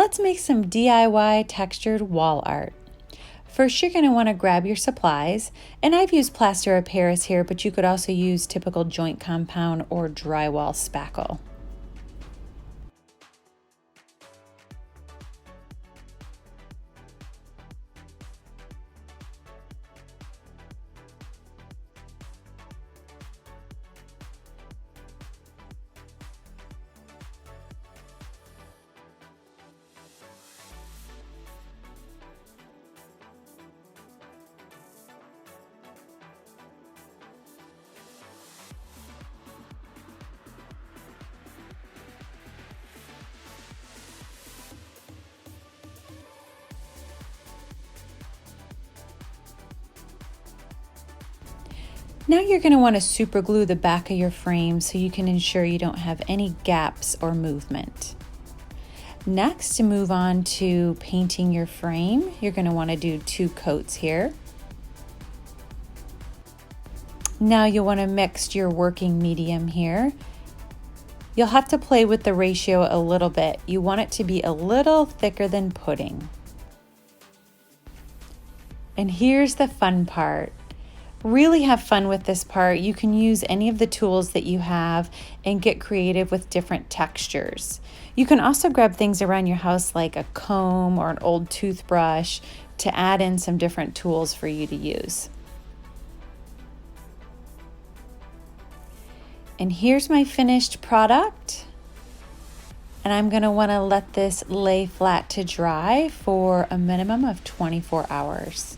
Let's make some DIY textured wall art. First, you're going to want to grab your supplies, and I've used plaster of Paris here, but you could also use typical joint compound or drywall spackle. Now you're going to want to super glue the back of your frame so you can ensure you don't have any gaps or movement. Next, to move on to painting your frame, you're going to want to do 2 coats here. Now you'll want to mix your working medium here. You'll have to play with the ratio a little bit. You want it to be a little thicker than pudding. And here's the fun part. Really have fun with this part. You can use any of the tools that you have and get creative with different textures. You can also grab things around your house like a comb or an old toothbrush to add in some different tools for you to use. And here's my finished product. And I'm going to want to let this lay flat to dry for a minimum of 24 hours.